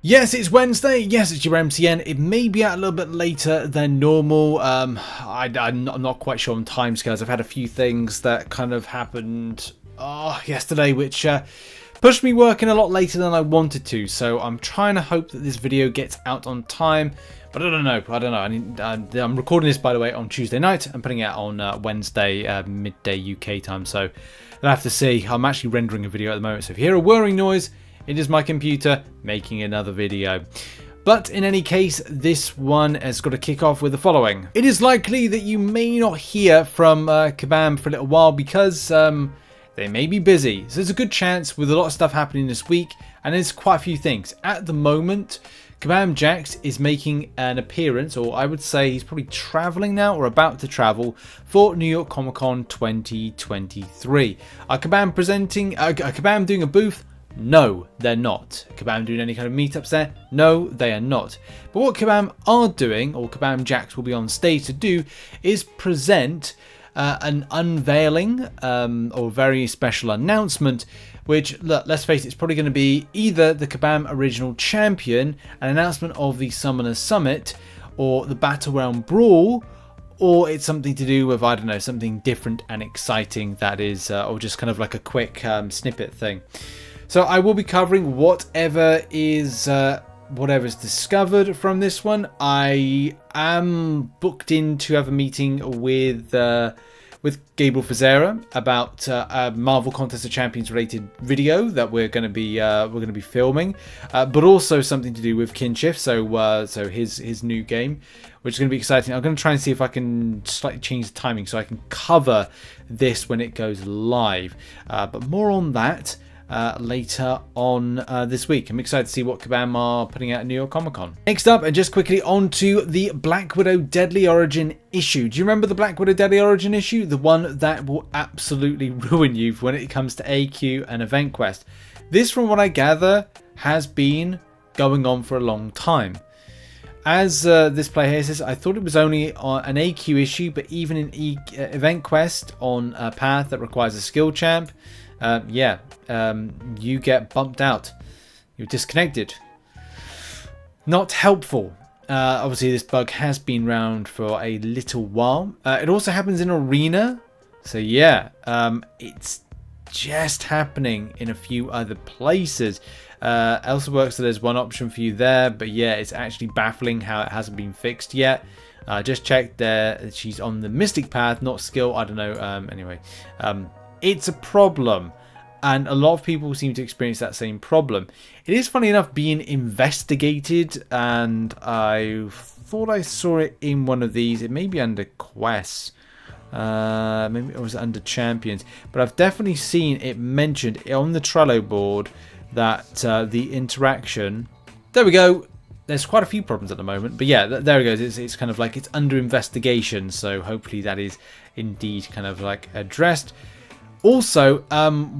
Yes, it's Wednesday. Yes, it's your MCN. It may be out a little bit later than normal. I'm not quite sure on timescales. I've had a few things that kind of happened yesterday, which pushed me working a lot later than I wanted to. So I'm trying to hope that this video gets out on time. But I don't know. I'm recording this, by the way, on Tuesday night. I'm putting it out on Wednesday, midday UK time. So I'll have to see. I'm actually rendering a video at the moment. So if you hear a whirring noise, it is my computer making another video. But in any case, this one has got to kick off with the following. It is likely that you may not hear from Kabam for a little while because they may be busy. So there's a good chance with a lot of stuff happening this week, and there's quite a few things. At the moment, Kabam Jax is making an appearance, or I would say he's probably traveling now or about to travel for New York Comic Con 2023. Are Kabam doing a booth? No, they're not. Kabam doing any kind of meetups there? No, they are not. But what Kabam are doing, or Kabam Jax will be on stage to do, is present an unveiling or very special announcement, which, look, let's face it, it's probably going to be either the Kabam Original Champion, an announcement of the Summoner Summit, or the Battleground Brawl, or it's something to do with, I don't know, something different and exciting that is, or just kind of like a quick snippet thing. So I will be covering whatever is discovered from this one. I am booked in to have a meeting with Gabriel Fazera about a Marvel Contest of Champions related video that we're going to be filming, but also something to do with Kinship. So his new game, which is going to be exciting. I'm going to try and see if I can slightly change the timing so I can cover this when it goes live. But more on that later on this week. I'm excited to see what Kabam are putting out at New York Comic Con. Next up, and just quickly on to the Black Widow Deadly Origin issue. Do you remember the Black Widow Deadly Origin issue? The one that will absolutely ruin you when it comes to AQ and Event Quest. This, from what I gather, has been going on for a long time. As this player here says, I thought it was only an AQ issue, but even in Event Quest on a path that requires a skill champ, you get bumped out. You're disconnected. Not helpful. Obviously, this bug has been around for a little while. It also happens in Arena. So yeah, it's just happening in a few other places. Elsa works, so there's one option for you there. But yeah, it's actually baffling how it hasn't been fixed yet. Just checked there. She's on the Mystic path, not skill. I don't know. Anyway. It's a problem, and a lot of people seem to experience that same problem. It is, funny enough, being investigated, and I thought I saw it in one of these. It may be under quests, maybe it was under champions, but I've definitely seen it mentioned on the Trello board that the interaction. There we go. There's quite a few problems at the moment, but yeah, there it goes. It's kind of like it's under investigation, so hopefully that is indeed kind of like addressed. Also,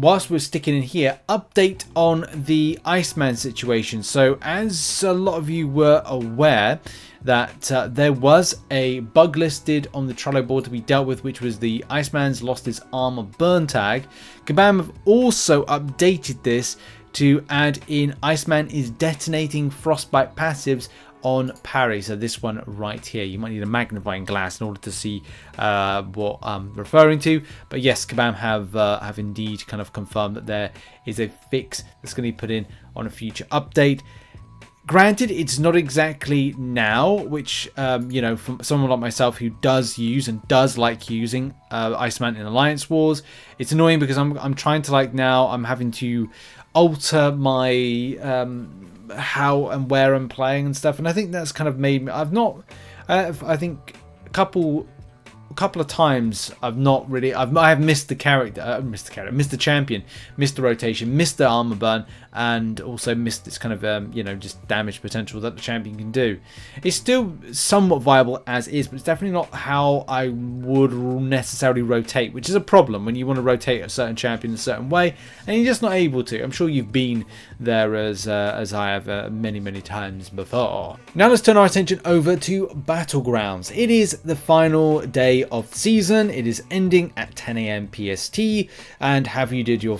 whilst we're sticking in here, update on the Iceman situation. So, as a lot of you were aware, that there was a bug listed on the Trello board to be dealt with, which was the Iceman's lost his armor burn tag. Kabam have also updated this to add in Iceman is detonating frostbite passives on parry. So this one right here, you might need a magnifying glass in order to see what I'm referring to, but yes, Kabam have indeed kind of confirmed that there is a fix that's going to be put in on a future update. Granted, it's not exactly now, which from someone like myself who does use and does like using Iceman in Alliance Wars, it's annoying because I'm trying to I'm having to alter my how and where I'm playing and stuff, and I think that's kind of made me. I think a couple of times I have missed the character, missed the champion, missed the rotation, missed the armor burn, and also missed this kind of just damage potential that the champion can do. It's still somewhat viable as is, but it's definitely not how I would necessarily rotate, which is a problem when you want to rotate a certain champion a certain way and you're just not able to. I'm sure you've been there as I have many times before. Now let's turn our attention over to Battlegrounds. It is the final day day of the season. It is ending at 10 a.m. PST. And have you did or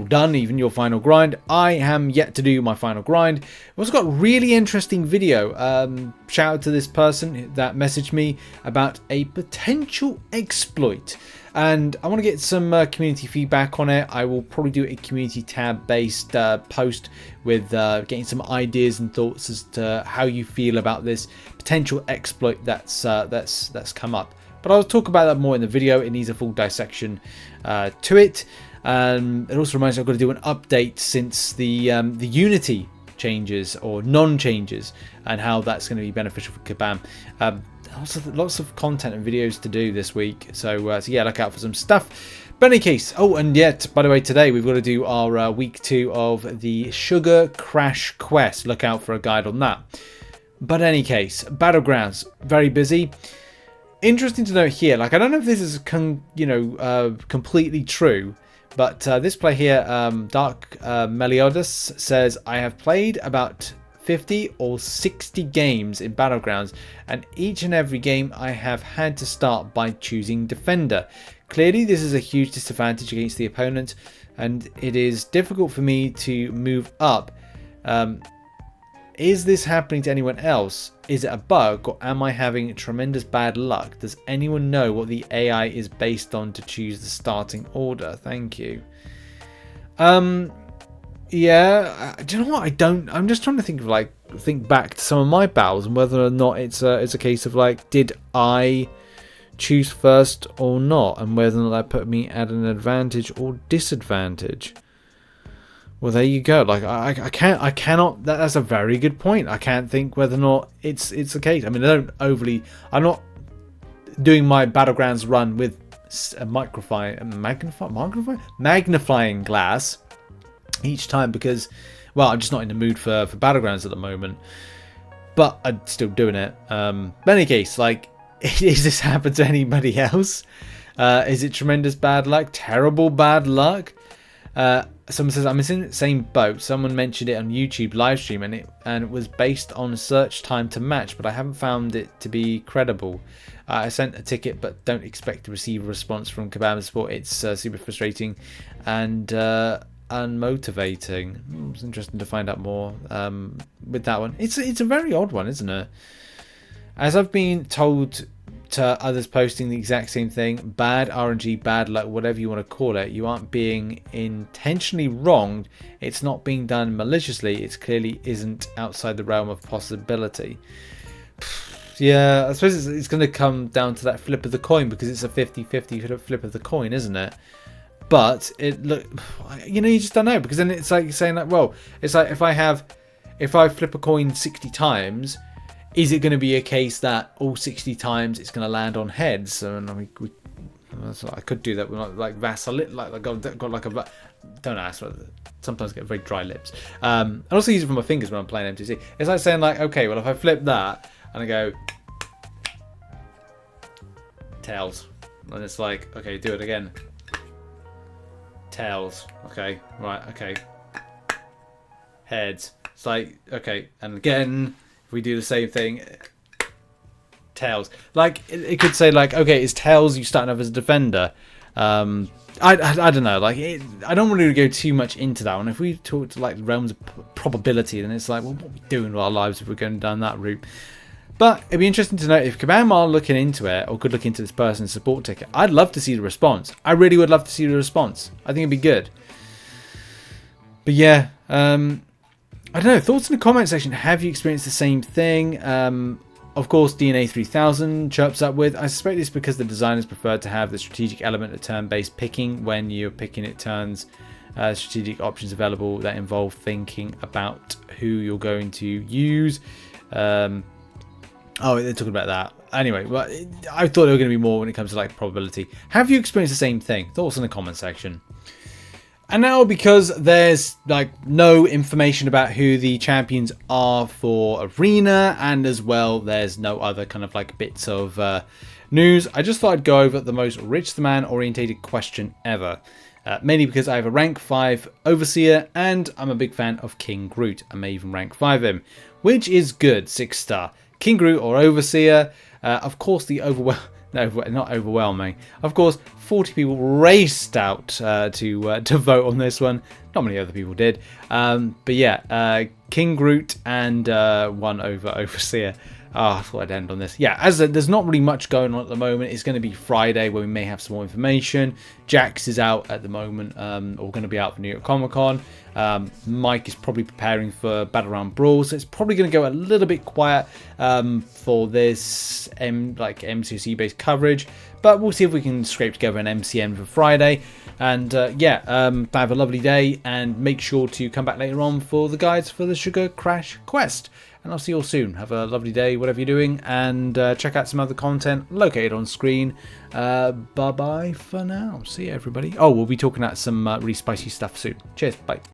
done even your final grind? I am yet to do my final grind. I've also got a really interesting video. Shout out to this person that messaged me about a potential exploit. And I want to get some community feedback on it. I will probably do a community tab based post with getting some ideas and thoughts as to how you feel about this potential exploit that's come up. But I'll talk about that more in the video. It needs a full dissection to it. It also reminds me I've got to do an update since the Unity changes or non-changes and how that's going to be beneficial for Kabam. Lots of content and videos to do this week, so yeah, look out for some stuff. But in any case, oh, and yet, by the way, today we've got to do our week 2 of the Sugar Crash quest. Look out for a guide on that. But in any case, Battlegrounds, very busy. Interesting to note here, like, I don't know if this is completely true, but this player here, Dark Meliodas, says, I have played about 50 or 60 games in Battlegrounds, and each and every game I have had to start by choosing Defender. Clearly this is a huge disadvantage against the opponent, and it is difficult for me to move up. Is this happening to anyone else? Is it a bug, or am I having tremendous bad luck? Does anyone know what the AI is based on to choose the starting order? Thank you. Yeah, do you know what? I'm just trying to think back to some of my battles and whether or not it's a case of like, did I choose first or not, and whether or not that put me at an advantage or disadvantage. Well, there you go. Like, I cannot. That's a very good point. I can't think whether or not it's the case. I mean, I'm not doing my Battlegrounds run with a magnifying glass each time because, well, I'm just not in the mood for Battlegrounds at the moment. But I'm still doing it. But in any case, like, is this happened to anybody else? Is it tremendous bad luck? Terrible bad luck? Someone says, I'm in the same boat. Someone mentioned it on YouTube live stream, and it was based on search time to match, but I haven't found it to be credible. I sent a ticket, but don't expect to receive a response from Kabam support. It's super frustrating and unmotivating. It's interesting to find out more with that one. It's a very odd one, isn't it? As I've been told to others posting the exact same thing, bad RNG, bad luck, whatever you want to call it, you aren't being intentionally wronged. It's not being done maliciously. It clearly isn't outside the realm of possibility. Yeah, I suppose it's going to come down to that flip of the coin, because it's a 50-50 flip of the coin, isn't it? But you just don't know, because then it's like saying like, well, it's like if I flip a coin 60 times, is it going to be a case that all 60 times it's going to land on heads? And I mean, I could do that with like Vaseline, like got like a. Don't ask. Sometimes I get very dry lips. I also use it for my fingers when I'm playing MCC. It's like saying like, okay, well, if I flip that and I go tails, and it's like, okay, do it again. Tails. Okay, right. Okay. Heads. It's like, okay, and again. We do the same thing. Tails. Like, it could say like, okay, it's tails, you start off as a defender. I don't know. Like, I don't really go too much into that one. If we talk to like realms of probability, then it's like, well, what are we doing with our lives if we're going down that route? But it'd be interesting to know if Kabam are looking into it, or could look into this person's support ticket. I'd love to see the response. I really would love to see the response. I think it'd be good. But yeah, I don't know, thoughts in the comment section. Have you experienced the same thing? Of course, DNA 3000 chirps up with, I suspect it's because the designers prefer to have the strategic element of turn-based picking. When you're picking it turns, strategic options available that involve thinking about who you're going to use. Oh, they're talking about that. Anyway, well, I thought there were going to be more when it comes to like probability. Have you experienced the same thing? Thoughts in the comment section. And now, because there's like no information about who the champions are for Arena, and as well there's no other kind of like bits of news, I just thought I'd go over the most RichTheMan orientated question ever. Mainly because I have a rank 5 Overseer, and I'm a big fan of King Groot. I may even rank 5 him, which is good, 6-star. King Groot or Overseer, of course the No, not overwhelming. Of course, 40 people raced out to vote on this one. Not many other people did. But yeah, King Groot and one Overseer. I thought I'd end on this. Yeah, as there's not really much going on at the moment. It's going to be Friday where we may have some more information. Jax is out at the moment, or going to be out for New York Comic Con. Mike is probably preparing for Battleground Brawl, so it's probably going to go a little bit quiet for this MCOC based coverage. But we'll see if we can scrape together an MCN for Friday. And have a lovely day, and make sure to come back later on for the guides for the Sugar Crash Quest. And I'll see you all soon. Have a lovely day, whatever you're doing, and check out some other content located on screen. Bye-bye for now. See you, everybody. Oh, we'll be talking about some really spicy stuff soon. Cheers. Bye.